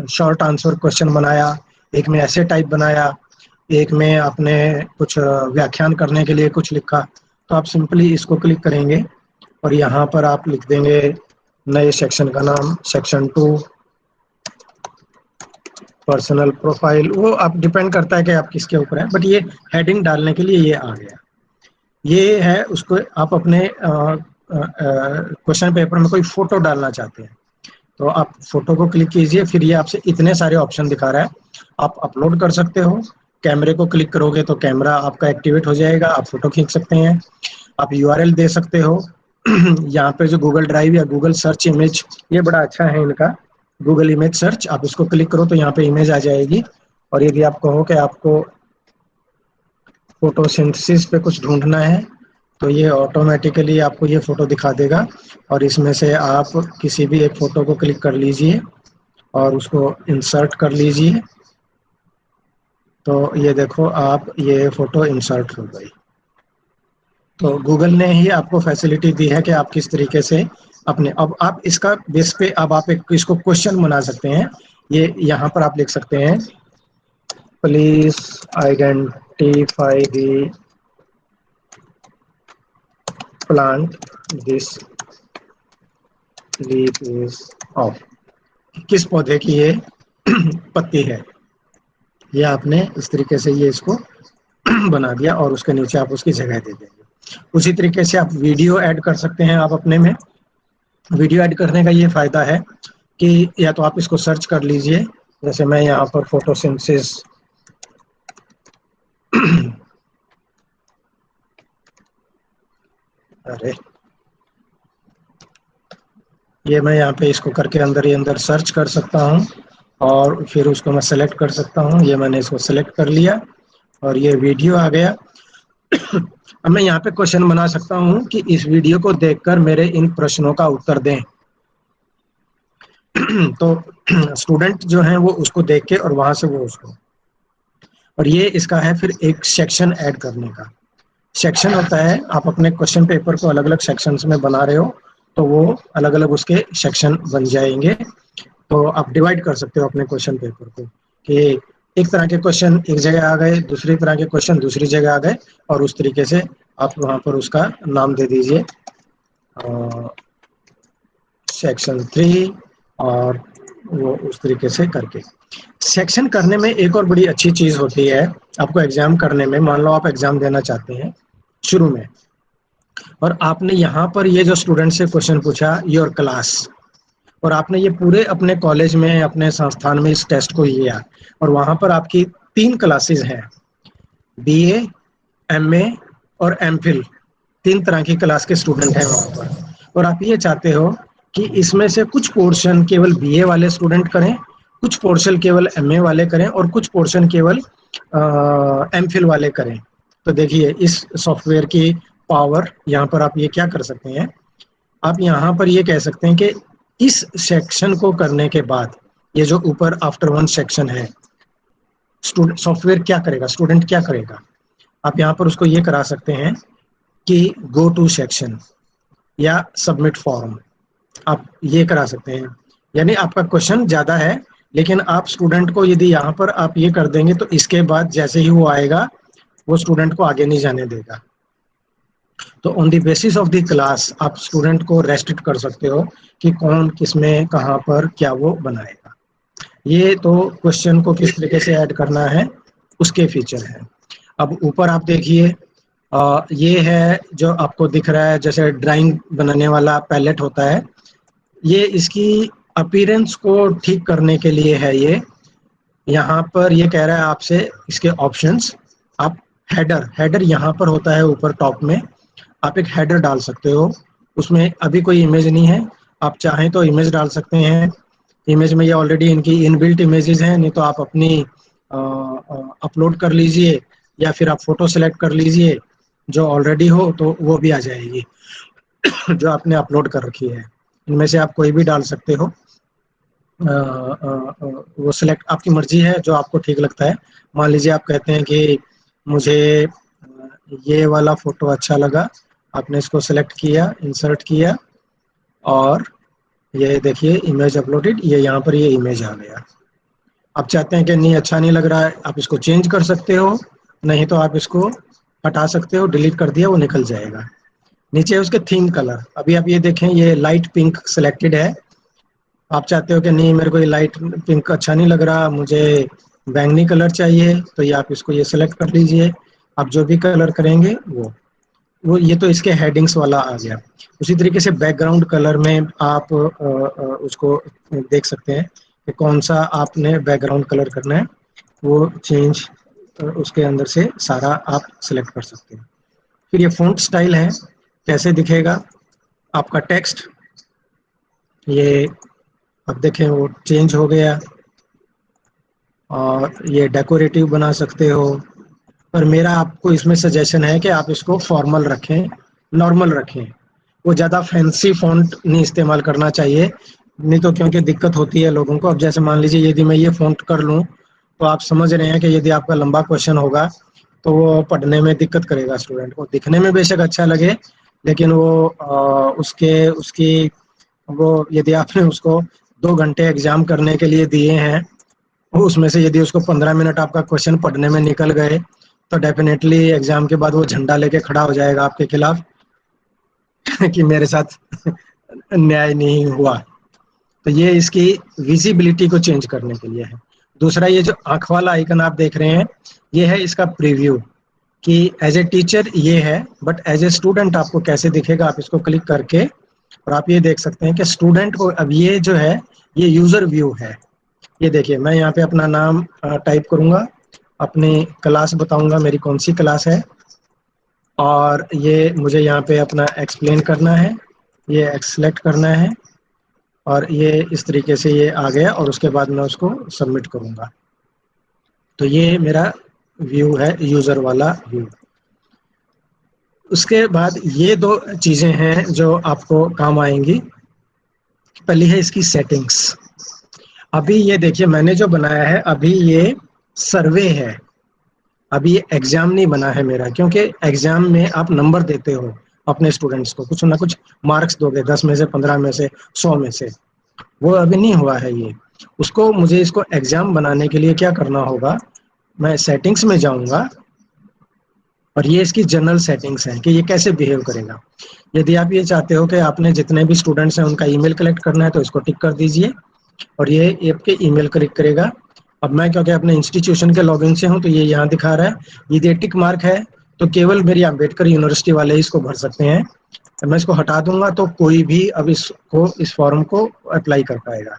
शॉर्ट आंसर क्वेश्चन बनाया, एक में ऐसे टाइप बनाया, एक में आपने कुछ व्याख्यान करने के लिए कुछ लिखा। तो आप सिंपली इसको क्लिक करेंगे और यहाँ पर आप लिख देंगे नए सेक्शन का नाम, सेक्शन 2 पर्सनल प्रोफाइल। वो आप डिपेंड करता है कि आप किसके ऊपर है, बट ये हेडिंग डालने के लिए ये आ गया। ये है उसको आप अपने क्वेश्चन पेपर में कोई फोटो डालना चाहते हैं तो आप फोटो को क्लिक कीजिए, फिर ये आपसे इतने सारे ऑप्शन दिखा रहा है। आप अपलोड कर सकते हो, कैमरे को क्लिक करोगे तो कैमरा आपका एक्टिवेट हो जाएगा, आप फोटो खींच सकते हैं। आप यूआरएल दे सकते हो। यहाँ पे जो गूगल ड्राइव या गूगल सर्च इमेज, ये बड़ा अच्छा है इनका, गूगल इमेज सर्च। आप इसको क्लिक करो तो यहाँ पे इमेज आ जाएगी, और यदि आप कहो कि आपको फोटोसिंथेसिस पे कुछ ढूंढना है तो ये ऑटोमेटिकली आपको ये फोटो दिखा देगा, और इसमें से आप किसी भी एक फोटो को क्लिक कर लीजिए और उसको इंसर्ट कर लीजिए। तो ये देखो आप, ये फोटो इंसर्ट हो गई। तो गूगल ने ही आपको फैसिलिटी दी है कि आप किस तरीके से अपने, अब आप इसका बेस पे अब आप एक इसको क्वेश्चन बना सकते हैं। ये यहाँ पर आप लिख सकते हैं, please identify the plant this leaf is of, किस पौधे की ये पत्ती है। ये आपने इस तरीके से ये इसको बना दिया और उसके नीचे आप उसकी जगह दे देंगे। उसी तरीके से आप वीडियो ऐड कर सकते हैं। आप अपने में वीडियो ऐड करने का ये फायदा है कि या तो आप इसको सर्च कर लीजिए, जैसे मैं यहाँ पर फोटोसिंथेसिस अरे ये मैं यहाँ पे इसको करके अंदर ही अंदर सर्च कर सकता हूँ और फिर उसको मैं सेलेक्ट कर सकता हूँ। ये मैंने इसको सेलेक्ट कर लिया और ये वीडियो आ गया। अब मैं यहाँ पे क्वेश्चन बना सकता हूँ कि इस वीडियो को देखकर मेरे इन प्रश्नों का उत्तर दें। तो स्टूडेंट जो है वो उसको देख के और वहां से वो उसको, और ये इसका है फिर एक सेक्शन ऐड करने का। सेक्शन होता है, आप अपने क्वेश्चन पेपर को अलग अलग सेक्शंस में बना रहे हो तो वो अलग अलग उसके सेक्शन बन जाएंगे। तो आप डिवाइड कर सकते हो अपने क्वेश्चन पेपर को कि एक तरह के क्वेश्चन एक जगह आ गए, दूसरी तरह के क्वेश्चन दूसरी जगह आ गए, और उस तरीके से आप वहां पर उसका नाम दे दीजिए सेक्शन 3, और वो उस तरीके से करके सेक्शन करने में एक और बड़ी अच्छी चीज होती है आपको एग्जाम करने में। मान लो आप एग्जाम देना चाहते हैं शुरू में, और आपने यहाँ पर ये जो स्टूडेंट से क्वेश्चन पूछा योर क्लास, और आपने ये पूरे अपने कॉलेज में अपने संस्थान में इस टेस्ट को लिया, और वहां पर आपकी 3 क्लासेस हैं, बीए, एमए और एमफिल, 3 तरह की क्लास के स्टूडेंट हैं वहां पर। और आप ये चाहते हो कि इसमें से कुछ पोर्शन केवल बीए वाले स्टूडेंट करें, कुछ पोर्शन केवल एमए वाले करें, और कुछ पोर्शन केवल एमफिल वाले करें। तो देखिए इस सॉफ्टवेयर की पावर, यहाँ पर आप ये क्या कर सकते हैं, आप यहाँ पर ये कह सकते हैं कि इस सेक्शन को करने के बाद ये जो ऊपर आफ्टर वन सेक्शन है, स्टूडेंट सॉफ्टवेयर क्या करेगा, स्टूडेंट क्या करेगा, आप यहाँ पर उसको ये करा सकते हैं कि गो टू सेक्शन या सबमिट फॉर्म, आप ये करा सकते हैं। यानी आपका क्वेश्चन ज्यादा है, लेकिन आप स्टूडेंट को यदि यहाँ पर आप ये कर देंगे तो इसके बाद जैसे ही वो आएगा वो स्टूडेंट को आगे नहीं जाने देगा। तो on the basis of the class आप स्टूडेंट को रेस्ट्रिक्ट कर सकते हो कि कौन किसमें कहाँ पर क्या वो बनाएगा। ये तो क्वेश्चन को किस तरीके से ऐड करना है उसके फीचर है। अब ऊपर आप देखिए ये है जो आपको दिख रहा है, जैसे ड्राइंग बनाने वाला पैलेट होता है, ये इसकी अपीयरेंस को ठीक करने के लिए है। ये यहाँ पर ये कह रहा है आपसे इसके ऑप्शंस, आप हेडर यहाँ पर होता है ऊपर टॉप में, आप एक हेडर डाल सकते हो। उसमें अभी कोई इमेज नहीं है, आप चाहें तो इमेज डाल सकते हैं। इमेज में ये ऑलरेडी इनकी इनबिल्ट इमेजेस हैं, नहीं तो आप अपनी अपलोड कर लीजिए, या फिर आप फोटो सेलेक्ट कर लीजिए जो ऑलरेडी हो तो वो भी आ जाएगी जो आपने अपलोड कर रखी है। इनमें से आप कोई भी डाल सकते हो, वो सिलेक्ट आपकी मर्जी है जो आपको ठीक लगता है। मान लीजिए आप कहते हैं कि मुझे ये वाला फोटो अच्छा लगा, आपने इसको सेलेक्ट किया, इंसर्ट किया, और ये देखिए इमेज अपलोडेड, ये यहाँ पर ये इमेज आ गया। आप चाहते हैं कि नहीं अच्छा नहीं लग रहा है, आप इसको चेंज कर सकते हो, नहीं तो आप इसको हटा सकते हो, डिलीट कर दिया वो निकल जाएगा। नीचे उसके थीम कलर, अभी आप ये देखें ये लाइट पिंक सिलेक्टेड है। आप चाहते हो कि नहीं मेरे को ये लाइट पिंक अच्छा नहीं लग रहा, मुझे बैंगनी कलर चाहिए, तो ये आप इसको ये सेलेक्ट कर लीजिए। आप जो भी कलर करेंगे वो ये तो इसके हेडिंग्स वाला आ गया। उसी तरीके से बैकग्राउंड कलर में आप उसको देख सकते हैं कि कौन सा आपने बैकग्राउंड कलर करना है, वो चेंज उसके अंदर से सारा आप सिलेक्ट कर सकते हैं। फिर ये फ़ॉन्ट स्टाइल है, कैसे दिखेगा आपका टेक्स्ट, ये अब देखें वो चेंज हो गया। और ये डेकोरेटिव बना सकते हो, पर मेरा आपको इसमें सजेशन है कि आप इसको फॉर्मल रखें, नॉर्मल रखें। वो ज़्यादा फैंसी फ़ॉन्ट नहीं इस्तेमाल करना चाहिए, नहीं तो क्योंकि दिक्कत होती है लोगों को। अब जैसे मान लीजिए यदि मैं ये फ़ॉन्ट कर लूँ तो आप समझ रहे हैं कि यदि आपका लंबा क्वेश्चन होगा तो वो पढ़ने में दिक्कत करेगा स्टूडेंट को। दिखने में बेशक अच्छा लगे, लेकिन वो उसकी वो यदि आपने उसको 2 घंटे एग्जाम करने के लिए दिए हैं, उसमें से यदि उसको 15 मिनट आपका क्वेश्चन पढ़ने में निकल गए तो डेफिनेटली एग्जाम के बाद वो झंडा लेके खड़ा हो जाएगा आपके खिलाफ कि मेरे साथ न्याय नहीं हुआ। तो ये इसकी विजिबिलिटी को चेंज करने के लिए है। दूसरा ये जो आंख वाला आइकन आप देख रहे हैं, ये है इसका प्रीव्यू, कि एज ए टीचर ये है, बट एज ए स्टूडेंट आपको कैसे दिखेगा। आप इसको क्लिक करके और आप ये देख सकते हैं कि स्टूडेंट को अब ये जो है ये यूजर व्यू है। ये देखिए मैं यहाँ पे अपना नाम टाइप करूंगा, अपनी क्लास बताऊंगा मेरी कौन सी क्लास है, और ये मुझे यहाँ पे अपना एक्सप्लेन करना है, ये सेलेक्ट करना है और ये इस तरीके से ये आ गया और उसके बाद मैं उसको सबमिट करूँगा। तो ये मेरा व्यू है, यूज़र वाला व्यू। उसके बाद ये दो चीज़ें हैं जो आपको काम आएंगी। पहली है इसकी सेटिंग्स। अभी ये देखिए मैंने जो बनाया है अभी ये सर्वे है, अभी ये एग्जाम नहीं बना है मेरा, क्योंकि एग्जाम में आप नंबर देते हो अपने स्टूडेंट्स को, कुछ ना कुछ मार्क्स दोगे, 10 में से 15 में से 100 में से, वो अभी नहीं हुआ है ये। उसको मुझे इसको एग्जाम बनाने के लिए क्या करना होगा, मैं सेटिंग्स में जाऊंगा और ये इसकी जनरल सेटिंग्स हैं कि ये कैसे बिहेव करेगा। यदि आप ये चाहते हो कि आपने जितने भी स्टूडेंट्स हैं उनका ईमेल कलेक्ट करना है तो इसको टिक कर दीजिए और ये आपके ईमेल कलेक्ट करेगा। अब मैं क्योंकि अपने इंस्टीट्यूशन के लॉगिन से हूँ तो ये यहाँ दिखा रहा है, यदि टिक मार्क है तो केवल मेरी अम्बेडकर यूनिवर्सिटी वाले ही इसको भर सकते हैं। मैं इसको हटा दूंगा तो कोई भी अब इसको, इस फॉर्म को अप्लाई कर पाएगा।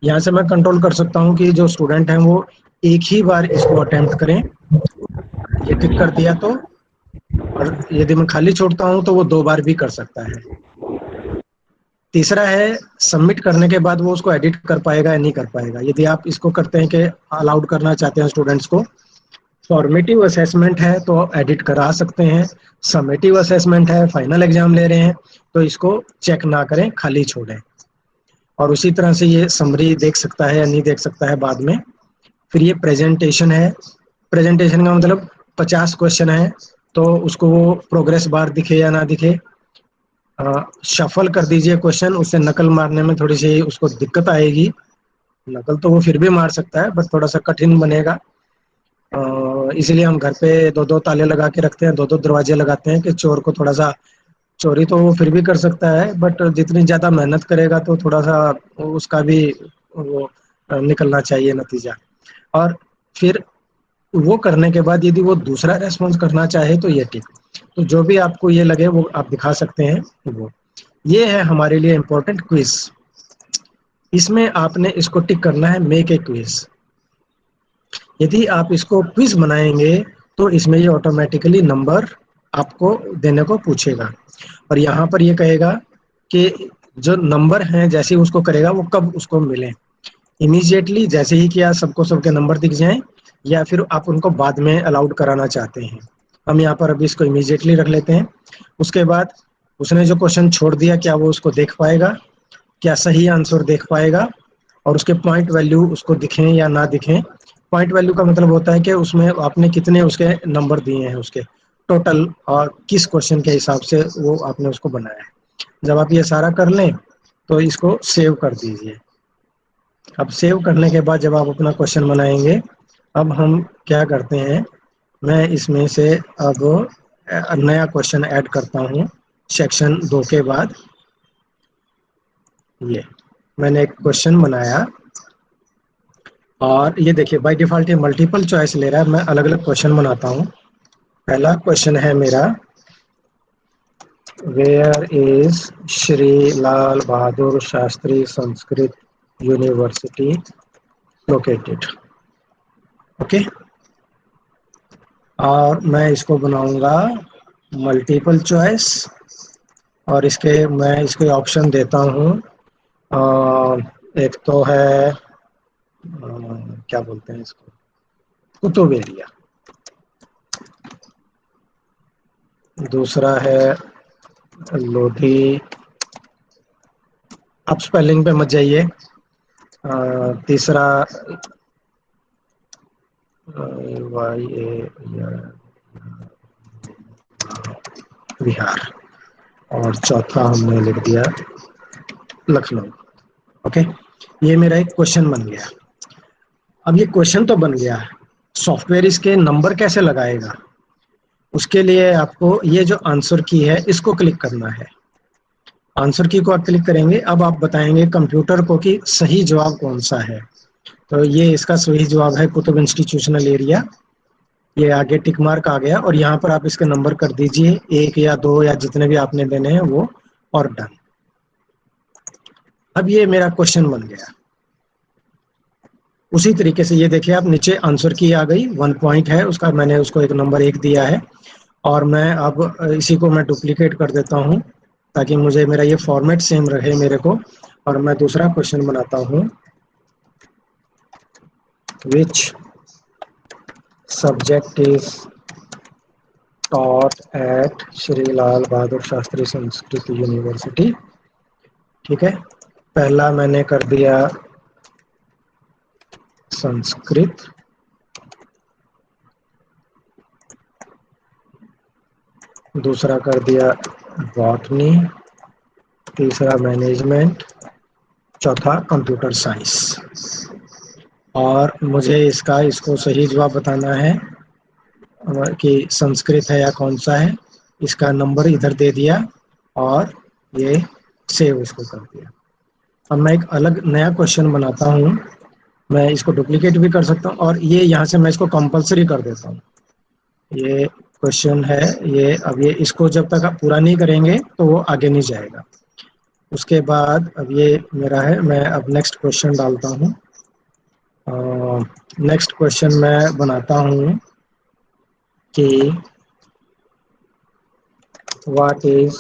यहाँ से मैं कंट्रोल कर सकता हूँ कि जो स्टूडेंट हैं वो एक ही बार इसको अटेम्प्ट करें, ये टिक कर दिया तो, और यदि मैं खाली छोड़ता हूँ तो वो 2 बार भी कर सकता है। तीसरा है सबमिट करने के बाद वो उसको एडिट कर पाएगा या नहीं कर पाएगा। यदि आप इसको करते हैं कि अलाउड करना चाहते हैं स्टूडेंट्स को, फॉर्मेटिव असेसमेंट है तो एडिट करा सकते हैं, समेटिव असेसमेंट है, फाइनल एग्जाम ले रहे हैं तो इसको चेक ना करें, खाली छोड़ें। और उसी तरह से ये समरी देख सकता है या नहीं देख सकता है बाद में। फिर ये प्रेजेंटेशन है, प्रेजेंटेशन का मतलब 50 क्वेश्चन है तो उसको वो प्रोग्रेस बार दिखे या ना दिखे। शफल कर दीजिए क्वेश्चन, उससे नकल मारने में थोड़ी सी उसको दिक्कत आएगी। नकल तो वो फिर भी मार सकता है बट थोड़ा सा कठिन बनेगा, इसीलिए हम घर पे 2-2 ताले लगा के रखते हैं, 2-2 दरवाजे लगाते हैं कि चोर को थोड़ा सा, चोरी तो वो फिर भी कर सकता है बट जितनी ज्यादा मेहनत करेगा तो थोड़ा सा उसका भी वो निकलना चाहिए नतीजा। और फिर वो करने के बाद यदि वो दूसरा रेस्पॉन्स करना चाहे तो ये टिक, तो जो भी आपको ये लगे वो आप दिखा सकते हैं। वो ये है हमारे लिए इम्पोर्टेंट क्विज। इसमें आपने इसको टिक करना है मेक ए क्विज। यदि आप इसको क्विज बनाएंगे तो इसमें ये ऑटोमेटिकली नंबर आपको देने को पूछेगा और यहाँ पर ये कहेगा कि जो नंबर हैं जैसे ही उसको करेगा वो कब उसको मिले, इमीडिएटली जैसे ही किया सबको सबके नंबर दिख जाएं, या फिर आप उनको बाद में अलाउड कराना चाहते हैं। हम यहाँ पर अभी इसको इमीडिएटली रख लेते हैं। उसके बाद उसने जो क्वेश्चन छोड़ दिया क्या वो उसको देख पाएगा, क्या सही आंसर देख पाएगा, और उसके पॉइंट वैल्यू उसको दिखें या ना दिखें। पॉइंट वैल्यू का मतलब होता है कि उसमें आपने कितने उसके नंबर दिए हैं उसके टोटल और किस क्वेश्चन के हिसाब से वो आपने उसको बनाया है। जब आप ये सारा कर लें तो इसको सेव कर दीजिए। अब सेव करने के बाद जब आप अपना क्वेश्चन बनाएंगे, अब हम क्या करते हैं, मैं इसमें से अब नया क्वेश्चन ऐड करता हूँ सेक्शन 2 के बाद। ये मैंने एक क्वेश्चन बनाया और ये देखिए बाय डिफॉल्ट ये मल्टीपल चॉइस ले रहा है। मैं अलग अलग क्वेश्चन बनाता हूँ। पहला क्वेश्चन है मेरा, where is Shri Lal Bahadur Shastri Sanskrit university located. Okay, और मैं इसको बनाऊंगा मल्टीपल चॉइस और मैं इसके ऑप्शन देता हूँ। एक तो है क्या बोलते हैं इसको, कुतुब एरिया। दूसरा है लोधी, आप स्पेलिंग पे मत जाइए। तीसरा बिहार, और चौथा हमने लिख दिया लखनऊ। ओके, ये मेरा एक क्वेश्चन बन गया। अब ये क्वेश्चन तो बन गया, सॉफ्टवेयर इसके नंबर कैसे लगाएगा, उसके लिए आपको ये जो आंसर की है इसको क्लिक करना है। आंसर की को आप क्लिक करेंगे, अब आप बताएंगे कंप्यूटर को कि सही जवाब कौन सा है। तो ये इसका सही जवाब है कुतुब इंस्टीट्यूशनल एरिया। ये आगे टिक मार्क आ गया और यहाँ पर आप इसके नंबर कर दीजिए 1 या 2 या जितने भी आपने देने हैं वो, और डन। अब ये मेरा क्वेश्चन बन गया। उसी तरीके से ये देखिए आप नीचे आंसर की आ गई, 1 पॉइंट है उसका, मैंने उसको एक नंबर 1 दिया है। और मैं अब इसी को मैं डुप्लीकेट कर देता हूँ ताकि मुझे मेरा ये फॉर्मेट सेम रहे मेरे को। और मैं दूसरा क्वेश्चन बनाता हूँ, which subject is taught at Shri Lal Bahadur Shastri Sanskrit university. ठीक है, पहला मैंने कर दिया संस्कृत, दूसरा कर दिया बॉटनी, तीसरा मैनेजमेंट, चौथा कंप्यूटर साइंस। और मुझे इसको सही जवाब बताना है कि संस्कृत है या कौन सा है। इसका नंबर इधर दे दिया और ये सेव इसको कर दिया। अब मैं एक अलग नया क्वेश्चन बनाता हूँ, मैं इसको डुप्लीकेट भी कर सकता हूँ और ये यहाँ से मैं इसको कंपलसरी कर देता हूँ। ये क्वेश्चन है ये, अब ये इसको जब तक आप पूरा नहीं करेंगे तो वो आगे नहीं जाएगा। उसके बाद अब ये मेरा है, मैं अब नेक्स्ट क्वेश्चन डालता हूँ। नेक्स्ट क्वेश्चन मैं बनाता हूँ कि what is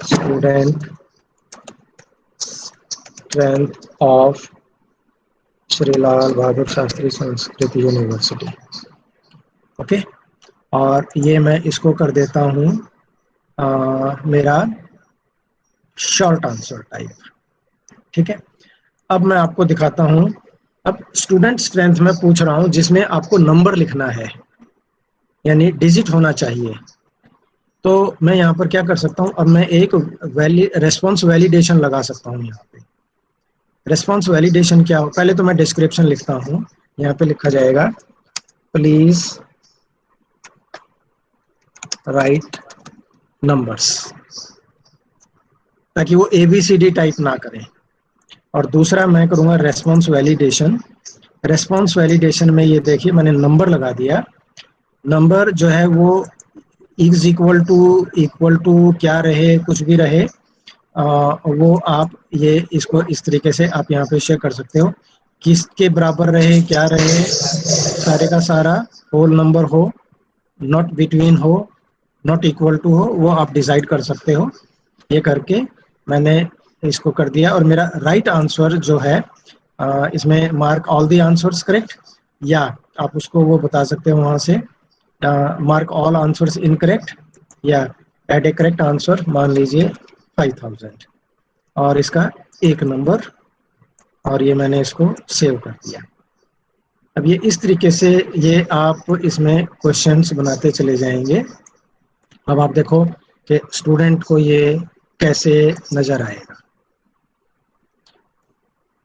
student strength of Shri Lal Bahadur Shastri Sanskrit university. Okay, और ये मैं इसको कर देता हूँ मेरा शॉर्ट आंसर टाइप। ठीक है, अब मैं आपको दिखाता हूँ। अब स्टूडेंट स्ट्रेंथ में पूछ रहा हूँ जिसमें आपको नंबर लिखना है, यानी डिजिट होना चाहिए। तो मैं यहाँ पर क्या कर सकता हूँ, अब मैं एक रेस्पॉन्स वैलिडेशन लगा सकता हूँ। यहाँ पे रेस्पॉन्स वैलिडेशन क्या हो, पहले तो मैं डिस्क्रिप्शन लिखता हूँ। यहाँ पे लिखा जाएगा प्लीज राइट नंबर्स, ताकि वो ABCD टाइप ना करें। और दूसरा मैं करूँगा रेस्पॉन्स वैलिडेशन। रेस्पॉन्स वैलिडेशन में ये देखिए मैंने नंबर लगा दिया। नंबर जो है वो इज इक्वल टू क्या रहे, कुछ भी रहे, वो आप ये इसको इस तरीके से आप यहाँ पे शेयर कर सकते हो। किसके बराबर रहे, क्या रहे, सारे का सारा होल नंबर हो, नॉट बिटवीन हो, नॉट इक्वल टू हो, वो आप डिसाइड कर सकते हो। ये करके मैंने इसको कर दिया और मेरा राइट आंसर जो है इसमें mark all the answers correct, या आप उसको वो बता सकते हो वहाँ से मार्क ऑल आंसर्स इनकरेक्ट, या एड ए करेक्ट आंसर, मान लीजिए 5000 और इसका एक नंबर, और ये मैंने इसको सेव कर दिया। अब ये इस तरीके से ये आप इसमें क्वेश्चंस बनाते चले जाएंगे। अब आप देखो कि स्टूडेंट को ये कैसे नजर आएगा।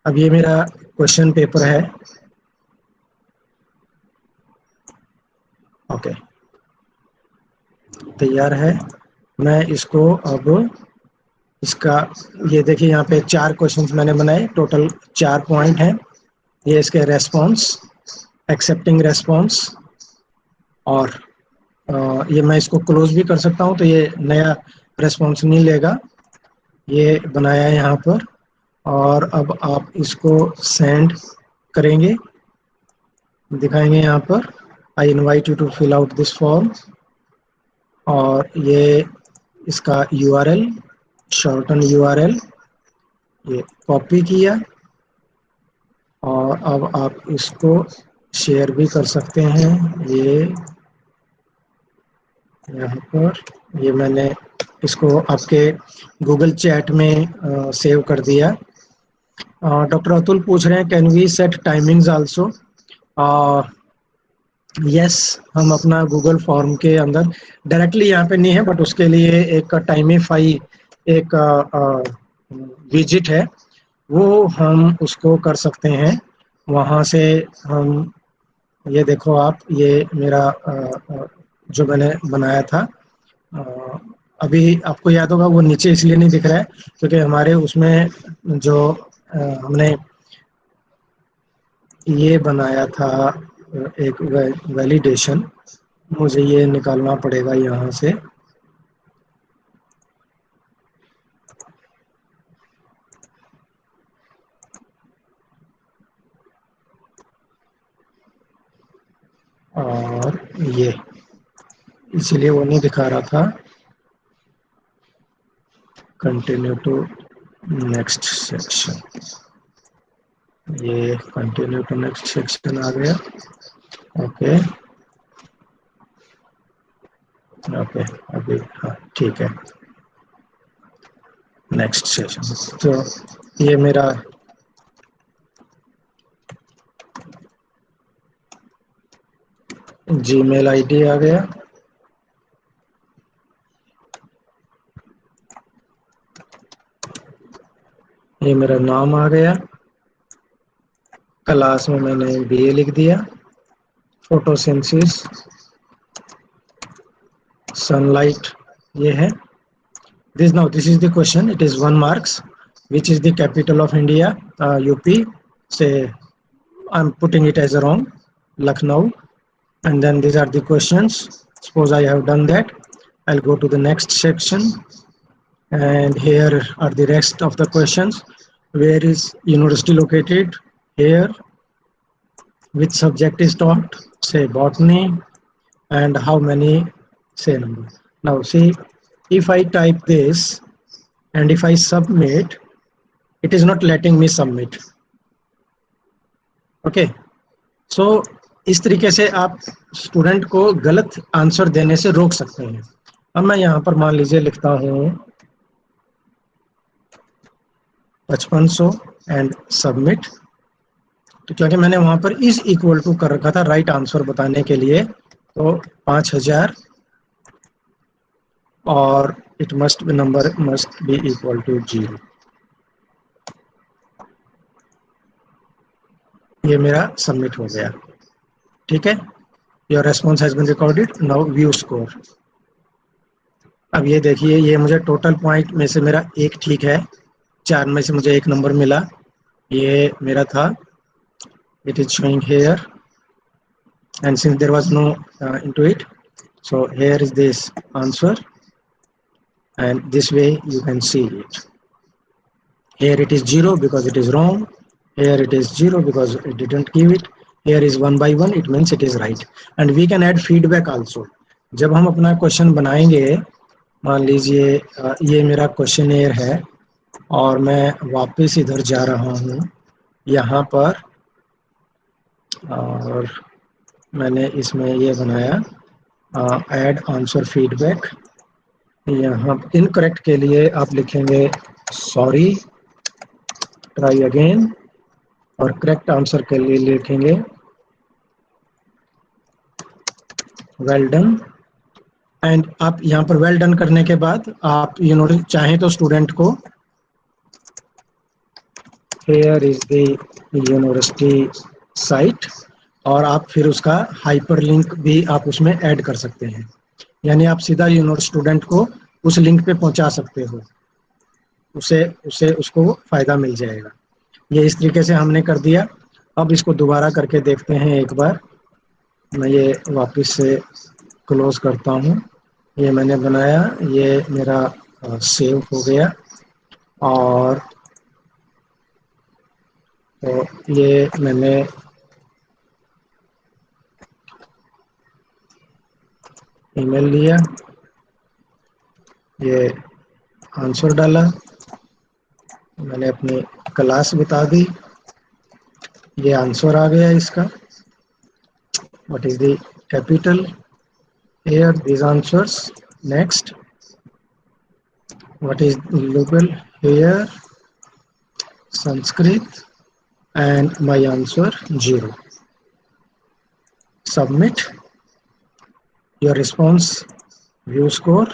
अब ये मेरा क्वेश्चन पेपर है। ओके, तैयार है। मैं इसको अब इसका ये देखिए यहाँ पे 4 क्वेश्चंस मैंने बनाए, टोटल 4 पॉइंट हैं। ये इसके रेस्पॉन्स, एक्सेप्टिंग रेस्पॉन्स, और ये मैं इसको क्लोज भी कर सकता हूँ तो ये नया रेस्पॉन्स नहीं लेगा। ये बनाया है यहाँ पर, और अब आप इसको सेंड करेंगे, दिखाएंगे यहाँ पर I invite you to fill out this form, और ये इसका URL, शॉर्टन URL, ये कॉपी किया, और अब आप इसको शेयर भी कर सकते हैं। ये यहाँ पर ये मैंने इसको आपके गूगल चैट में सेव कर दिया। डॉक्टर अतुल पूछ रहे हैं can we set timings also. Yes, हम अपना गूगल फॉर्म के अंदर डायरेक्टली यहाँ पे नहीं है, बट उसके लिए एक टाइमिफाई एक विजिट है, वो हम उसको कर सकते हैं। वहाँ से हम ये देखो आप, ये मेरा जो मैंने बनाया था, अ, अभी आपको याद होगा वो नीचे इसलिए नहीं दिख रहा है क्योंकि हमारे उसमें जो हमने ये बनाया था एक वैलिडेशन, मुझे ये निकालना पड़ेगा यहाँ से। और ये इसीलिए वो नहीं दिखा रहा था। कंटिन्यू टू नेक्स्ट सेक्शन, ये कंटिन्यू टू नेक्स्ट सेक्शन आ गया। ओके ओके, अभी हाँ ठीक है, नेक्स्ट सेशन। तो ये मेरा जीमेल आईडी आ गया। ये मेरा नाम आ गया। क्लास में मैंने बीए लिख दिया। फोटोसिंथेसिस, सनलाइट ये है। This is the question. It is 1 marks. Which is the capital of India? UP. Say I'm putting it as a wrong. Lucknow. And then these are the questions. Suppose I have done that. I'll go to the next section. And here are the rest of the questions. Where is university located? Here. Which subject is taught? Say botany. And how many? Say number. Now see, if I type this and if I submit, it is not letting me submit. Okay, so इस तरीके से आप student को गलत answer देने से रोक सकते हैं। अब मैं यहाँ पर मान लीजिए लिखता हूँ 5500 एंड सबमिट। तो क्योंकि मैंने वहां पर इज इक्वल टू कर रखा था राइट आंसर बताने के लिए, तो 5000 और it must be number must be equal to 0। ये मेरा सबमिट हो गया। ठीक है, your response has been recorded, now view score. अब ये देखिए, ये मुझे टोटल पॉइंट में से मेरा एक ठीक है, 4 में से मुझे 1 नंबर मिला, ये मेरा था। It is showing here and since there was no into it, so here is this answer and this way you can see it. Here it is 0 because it is wrong, here it is 0 because it didn't give it, here is 1 by 1, it means it is right. And we can add feedback also. जब हम अपना question बनाएंगे, मान लीजिए ये मेरा questionnaire है और मैं वापस इधर जा रहा हूँ यहाँ पर, और मैंने इसमें ये बनाया ऐड आंसर फीडबैक। यहाँ इनकरेक्ट के लिए आप लिखेंगे सॉरी, ट्राई अगेन, और करेक्ट आंसर के लिए लिखेंगे वेल डन। एंड आप यहाँ पर वेल डन करने के बाद आप चाहें तो स्टूडेंट को here is the university site, और आप फिर उसका हाइपरलिंक भी आप उसमें ऐड कर सकते हैं, यानी आप सीधा स्टूडेंट को उस लिंक पे पहुंचा सकते हो, उसे उसको फायदा मिल जाएगा। ये इस तरीके से हमने कर दिया। अब इसको दोबारा करके देखते हैं एक बार। मैं ये वापस से क्लोज करता हूँ, ये मैंने बनाया, ये मेरा सेव हो गया, और तो ये मैंने ईमेल लिया, ये आंसर डाला, मैंने अपनी क्लास बता दी, ये आंसर आ गया इसका। What is the capital, here these answers, next what is local, here Sanskrit, and my answer 0, submit your response, view score।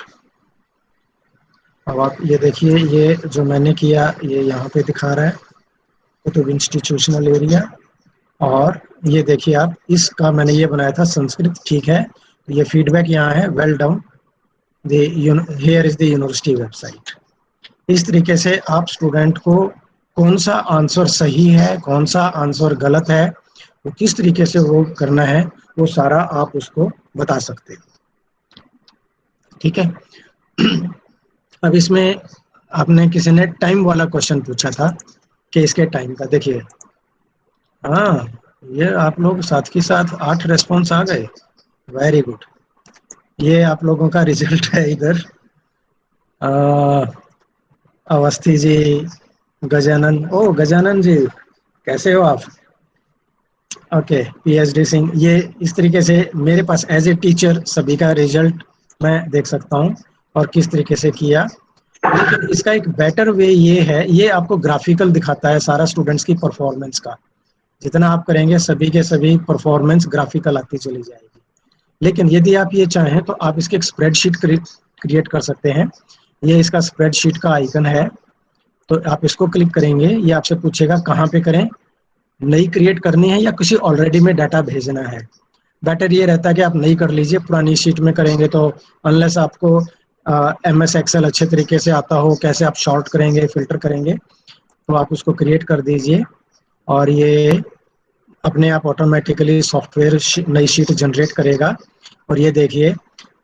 अब आप ये देखिए, ये जो मैंने किया ये यहाँ पे दिखा रहा है कुतुब इंस्टीट्यूशनल एरिया, और ये देखिए आप, इसका मैंने ये बनाया था संस्कृत, ठीक है। ये फीडबैक यहाँ है, well done, here is the university website. इस तरीके से आप स्टूडेंट को कौन सा आंसर सही है, कौन सा आंसर गलत है, वो किस तरीके से वो करना है, वो सारा आप उसको बता सकते हो। ठीक है। अब इसमें आपने किसी ने टाइम वाला क्वेश्चन पूछा था कि इसके टाइम का देखिए, हाँ ये आप लोग साथ के साथ 8 रेस्पॉन्स आ गए, वेरी गुड। ये आप लोगों का रिजल्ट है इधर। अवस्थी जी, गजानन, ओ गजानन जी कैसे हो आप? ओके, पीएचडी सिंह, ये इस तरीके से मेरे पास एज ए टीचर सभी का रिजल्ट मैं देख सकता हूँ और किस तरीके से किया। लेकिन इसका एक बेटर वे ये है, ये आपको ग्राफिकल दिखाता है सारा स्टूडेंट्स की परफॉर्मेंस का। जितना आप करेंगे सभी के सभी परफॉर्मेंस ग्राफिकल आती चली जाएगी। लेकिन यदि आप ये चाहें तो आप इसकी एक स्प्रेडशीट क्रिएट कर सकते हैं। ये इसका स्प्रेडशीट का आइकन है, तो आप इसको क्लिक करेंगे, ये आपसे पूछेगा कहाँ पे करें, नई क्रिएट करनी है या किसी ऑलरेडी में डाटा भेजना है। बेटर ये रहता है कि आप नई कर लीजिए, पुरानी शीट में करेंगे तो अनलेस आपको MS एक्सेल अच्छे तरीके से आता हो, कैसे आप शॉर्ट करेंगे, फिल्टर करेंगे, तो आप उसको क्रिएट कर दीजिए और ये अपने आप ऑटोमेटिकली सॉफ्टवेयर नई शीट जनरेट करेगा। और ये देखिए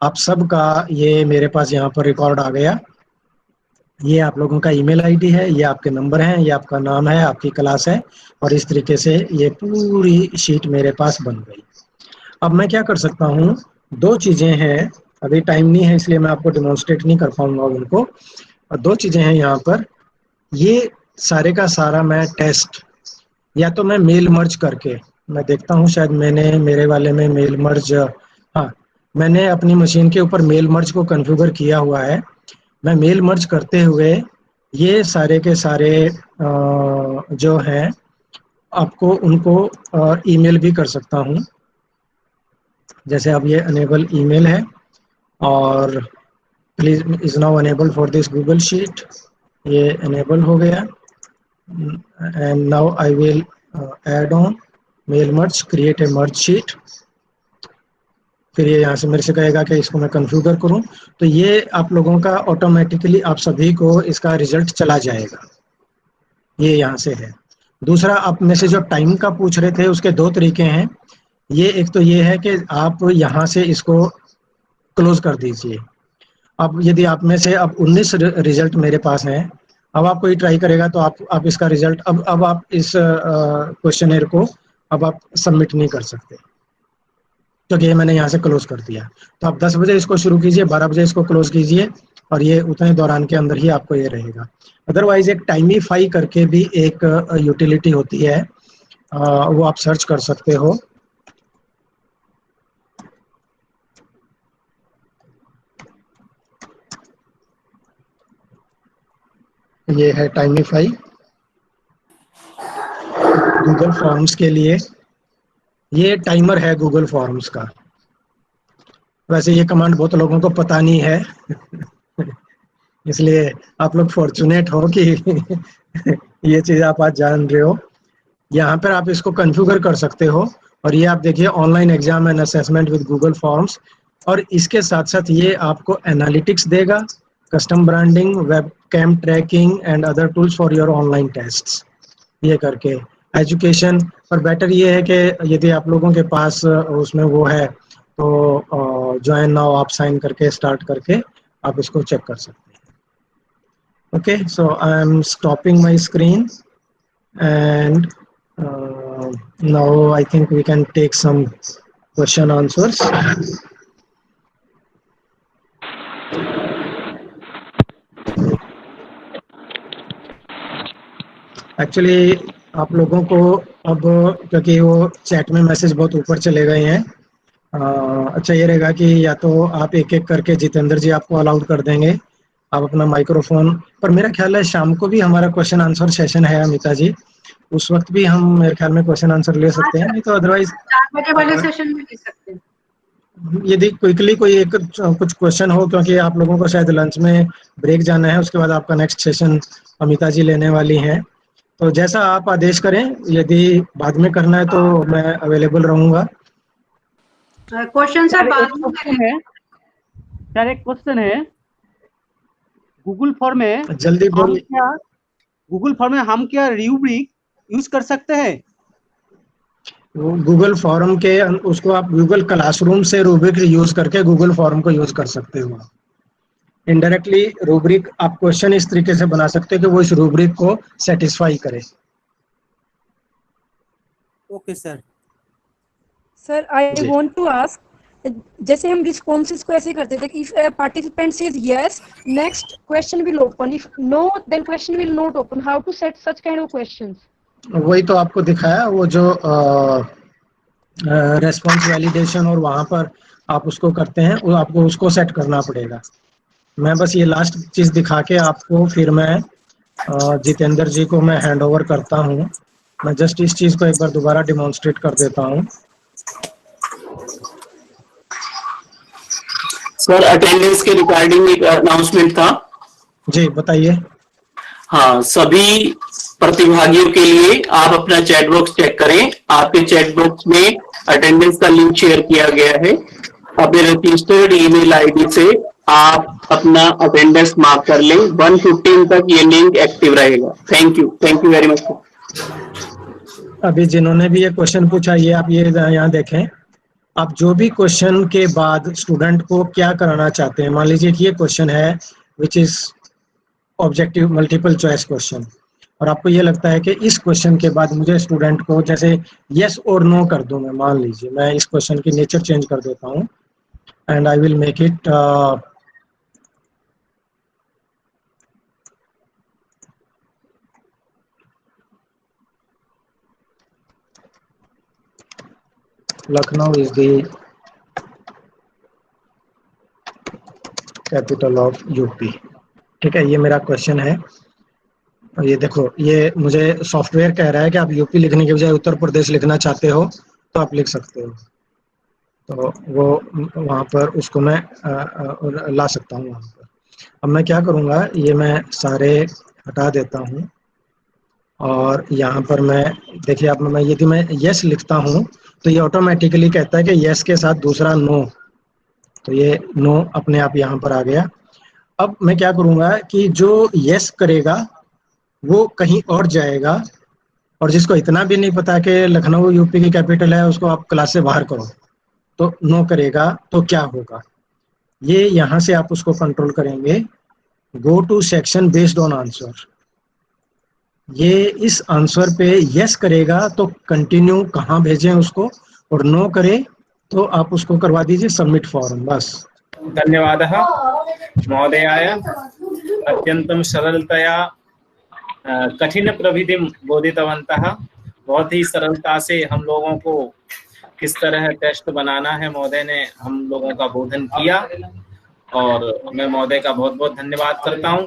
आप सबका ये मेरे पास यहाँ पर रिकॉर्ड आ गया। ये आप लोगों का ईमेल आईडी है, ये आपके नंबर हैं, ये आपका नाम है, आपकी क्लास है, और इस तरीके से ये पूरी शीट मेरे पास बन गई। अब मैं क्या कर सकता हूँ, दो चीजें हैं, अभी टाइम नहीं है इसलिए मैं आपको डिमॉन्स्ट्रेट नहीं कर पाऊंगा उनको। और दो चीजें हैं यहाँ पर, ये सारे का सारा मैं टेस्ट, या तो मैं मेल मर्ज करके, मैं देखता हूँ शायद मैंने मेरे वाले में मेल मर्ज, हाँ मैंने अपनी मशीन के ऊपर मेल मर्ज को कॉन्फ़िगर किया हुआ है। मैं मेल मर्ज करते हुए ये सारे के सारे जो हैं आपको उनको ईमेल भी कर सकता हूँ। जैसे अब ये अनेबल ईमेल है और please is now enable for this Google sheet, ये अनेबल हो गया। And now I will add on mail merge, create a merge sheet. फिर ये यहाँ से मेरे से कहेगा कि इसको मैं कॉन्फ़िगर करूँ, तो ये आप लोगों का ऑटोमेटिकली आप सभी को इसका रिजल्ट चला जाएगा। ये यहाँ से है। दूसरा, आप में से जो टाइम का पूछ रहे थे उसके दो तरीके हैं। ये एक तो ये है कि आप यहाँ से इसको क्लोज कर दीजिए। अब यदि आप में से अब 19 रिजल्ट मेरे पास हैं, अब आप कोई ट्राई करेगा तो आप इसका रिजल्ट अब आप इस क्वेश्चनर को अब आप सबमिट नहीं कर सकते, क्योंकि ये मैंने यहाँ से क्लोज कर दिया। तो आप 10 बजे इसको शुरू कीजिए, 12 बजे इसको क्लोज कीजिए और ये उतने दौरान के अंदर ही आपको ये रहेगा। अदरवाइज एक टाइमीफाई करके भी एक यूटिलिटी होती है, वो आप सर्च कर सकते हो। ये है टाइमीफाई गूगल फॉर्म्स के लिए, ये टाइमर है गूगल फॉर्म्स का। वैसे ये कमांड बहुत लोगों को पता नहीं है इसलिए आप लोग फॉर्चुनेट हो कि ये चीज़ आप आज जान रहे हो। यहाँ पर आप इसको कॉन्फ़िगर कर सकते हो। और ये आप देखिए online exam and assessment with Google forms, और इसके साथ साथ ये आपको एनालिटिक्स देगा, custom branding, web cam tracking and other tools for your online tests, ये करके एजुकेशन। और बेटर ये है कि यदि आप लोगों के पास उसमें वो है तो ज्वाइन नाउ आप साइन करके स्टार्ट करके आप इसको चेक कर सकते हैं। Okay, so I am stopping my screen and now I think we can take some question answers. Actually आप लोगों को अब, क्योंकि वो चैट में मैसेज बहुत ऊपर चले गए हैं, अच्छा ये रहेगा कि या तो आप एक एक करके, जितेंद्र जी आपको अलाउड कर देंगे, आप अपना माइक्रोफोन पर, मेरा ख्याल है शाम को भी हमारा क्वेश्चन आंसर सेशन है अमिता जी, उस वक्त भी हम मेरे ख्याल में क्वेश्चन आंसर ले सकते हैं, नहीं तो अदरवाइज 4 बजे वाले सेशन में ले सकते हैं। यदि क्विकली कोई एक कुछ क्वेश्चन हो, क्योंकि आप लोगों को शायद लंच में ब्रेक जाना है, उसके बाद आपका नेक्स्ट सेशन अमिता जी लेने वाली हैं, तो जैसा आप आदेश करें, यदि बाद में करना है तो मैं अवेलेबल रहूंगा। क्वेश्चन सर बाद में है सर, एक क्वेश्चन है गूगल फॉर्म में, जल्दी बोलिए। गूगल फॉर्म में हम क्या रूब्रिक यूज कर सकते हैं? गूगल फॉर्म के उसको आप गूगल क्लासरूम से रूब्रिक यूज करके गूगल फॉर्म को यूज कर सकते हो। इनडायरेक्टली रूब्रिक आप क्वेश्चन इस तरीके से बना सकते हो कि वो इस रूब्रिक को सेटिस्फाई करे। Okay sir. Sir, I want to ask, जैसे हम रिस्पॉन्सेस को ऐसे करते थे कि if participant says yes, next question will open, if no then question will not open. How to set such kind of questions? वही तो आपको दिखाया, वो जो रेस्पॉन्स वैलिडेशन और वहां पर आप उसको करते हैं, वो आपको उसको सेट करना पड़ेगा. मैं बस ये लास्ट चीज दिखा के आपको फिर मैं जितेंद्र जी को मैं हैंड ओवर करता हूँ. मैं जस्ट इस चीज को एक बार दोबारा डिमॉन्स्ट्रेट कर देता हूँ. सर अटेंडेंस के रिगार्डिंग एक अनाउंसमेंट था. जी बताइए. हाँ, सभी प्रतिभागियों के लिए आप अपना चैट बॉक्स चेक करें. आपके चैट बॉक्स में अटेंडेंस का लिंक शेयर किया गया है. अपने रजिस्टर्ड ईमेल आईडी से आप अपना अटेंडेंस मार्क कर लें. 1:15 तक ये लिंक एक्टिव रहेगा. Thank you very much. अभी जिन्होंने भी ये क्वेश्चन पूछा, ये आप ये यहाँ देखें, आप जो भी क्वेश्चन के बाद स्टूडेंट को क्या कराना चाहते हैं. मान लीजिए कि ये क्वेश्चन है which is objective multiple choice question, और आपको ये लगता है कि इस क्वेश्चन के बाद मुझे स्टूडेंट को जैसे यस और नो कर दूं. मैं मान लीजिए मैं इस क्वेश्चन की नेचर चेंज कर देता हूं and I will make it Lucknow is the capital of UP. ठीक है, ये मेरा क्वेश्चन है. ये देखो, ये मुझे सॉफ्टवेयर कह रहा है कि आप यूपी लिखने के बजाय उत्तर प्रदेश लिखना चाहते हो तो आप लिख सकते हो. तो वो वहाँ पर उसको मैं ला सकता हूँ वहाँ पर. अब मैं क्या करूँगा, ये मैं सारे हटा देता हूँ और यहाँ पर मैं देखिए, अब मैं यदि मैं यस लिखता हूँ तो ये ऑटोमेटिकली कहता है कि यस के साथ दूसरा नो, तो ये नो अपने आप यहाँ पर आ गया. अब मैं क्या करूँगा कि जो यस करेगा वो कहीं और जाएगा, और जिसको इतना भी नहीं पता कि लखनऊ यूपी की कैपिटल है उसको आप क्लास से बाहर करो, तो नो करेगा तो क्या होगा. ये यहाँ से आप उसको कंट्रोल करेंगे, go to section based on answer. ये इस आंसर पे यस करेगा तो कंटिन्यू कहाँ भेजें उसको, और नो करे तो आप उसको करवा दीजिए सबमिट फॉर्म. बस. धन्यवादः महोदयाय. अत्यंतं सरलतया कठिन प्रविधिं बोधितवन्तः. बहुत ही सरलता से हम लोगों को किस तरह टेस्ट बनाना है महोदय ने हम लोगों का बोधन किया, और मैं महोदय का बहुत बहुत धन्यवाद करता हूं.